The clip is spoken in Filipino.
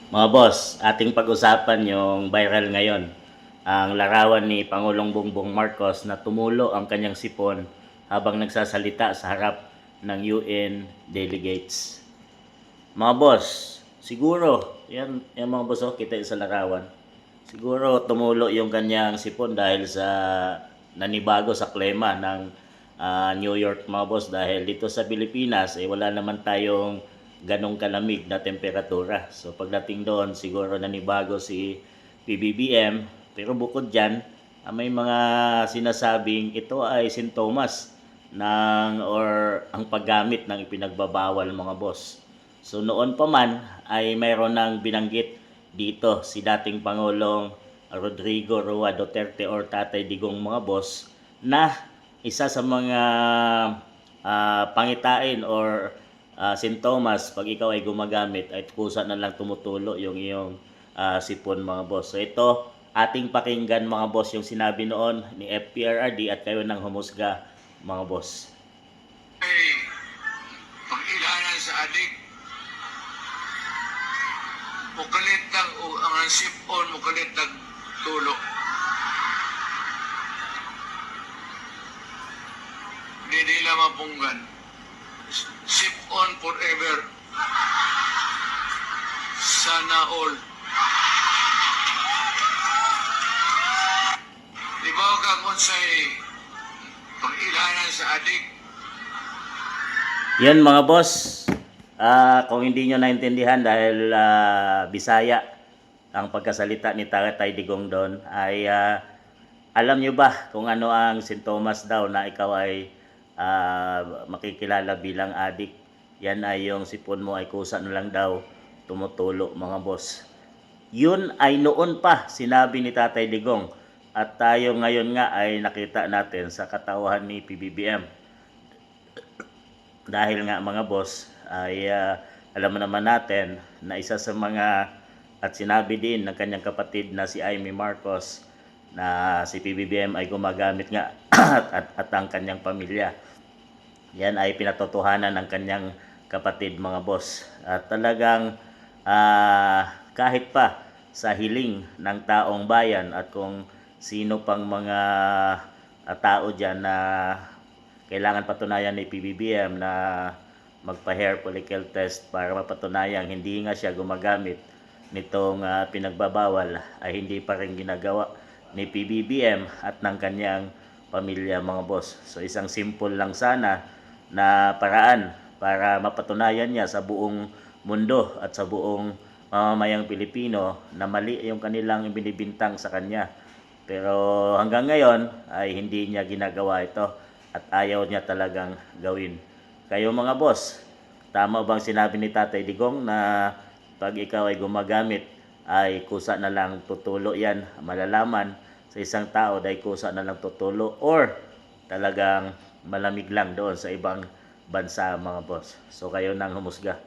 Mga boss, ating pag-usapan yung viral ngayon. Ang larawan ni Pangulong Bongbong Marcos na tumulo ang kanyang sipon habang nagsasalita sa harap ng UN delegates. Mga boss, siguro, yan mga boss, kita sa larawan. Siguro tumulo yung kanyang sipon dahil sa nanibago sa klima ng New York mga boss, dahil dito sa Pilipinas wala naman tayong ganong kalamig na temperatura. So pagdating doon siguro nanibago si PBBM, pero bukod diyan may mga sinasabing ito ay sintomas ng or ang paggamit ng ipinagbabawal mga boss. So noon pa man ay mayroon nang binanggit dito si dating Pangulong Rodrigo Roa Duterte or Tatay Digong mga boss na isa sa mga pangitain or sintomas pag ikaw ay gumagamit ay kusa na lang tumutulo yung iyong sipon mga boss. So ito ating pakinggan mga boss yung sinabi noon ni FPRRD at kayo nang humusga mga boss. Ay pag-ilanan sa adik mukalit ng ang sipon mukalit ng tulo. Hindi nila mapunggan. Sip on forever. Sana all. Di ba ka kung sa'y pag-ilanan sa adik? Yan mga boss, kung hindi nyo naintindihan dahil Bisaya ang pagkasalita ni Tatay Digong doon ay alam nyo ba kung ano ang sintomas daw na ikaw ay makikilala bilang adik? Yan ay yung sipon mo ay kusa na lang daw tumutulo mga boss. Yun ay noon pa sinabi ni Tatay Digong at tayo ngayon nga ay nakita natin sa katauhan ni PBBM. Dahil nga mga boss ay alam mo naman natin na isa sa mga at sinabi din ng kanyang kapatid na si Amy Marcos na si PBBM ay gumagamit nga at ang kanyang pamilya. Yan ay pinatotohanan ng kanyang kapatid mga boss. At talagang kahit pa sa hiling ng taong bayan at kung sino pang mga tao dyan na kailangan patunayan ni PBBM na magpa-hair follicle test para mapatunayan hindi nga siya gumagamit nitong pinagbabawal ay hindi pa rin ginagawa ni PBBM at ng kanyang pamilya mga boss. So isang simple lang sana na paraan para mapatunayan niya sa buong mundo at sa buong mamamayang Pilipino na mali yung kanilang binibintang sa kanya. Pero hanggang ngayon ay hindi niya ginagawa ito at ayaw niya talagang gawin. Kayo mga boss, tama bang sinabi ni Tatay Digong na pag ikaw ay gumagamit ay kusa na lang tutulo yan, malalaman sa isang tao dahil kusa na lang tutulo or talagang malamig lang doon sa ibang bansa mga boss. So kayo nang humusga.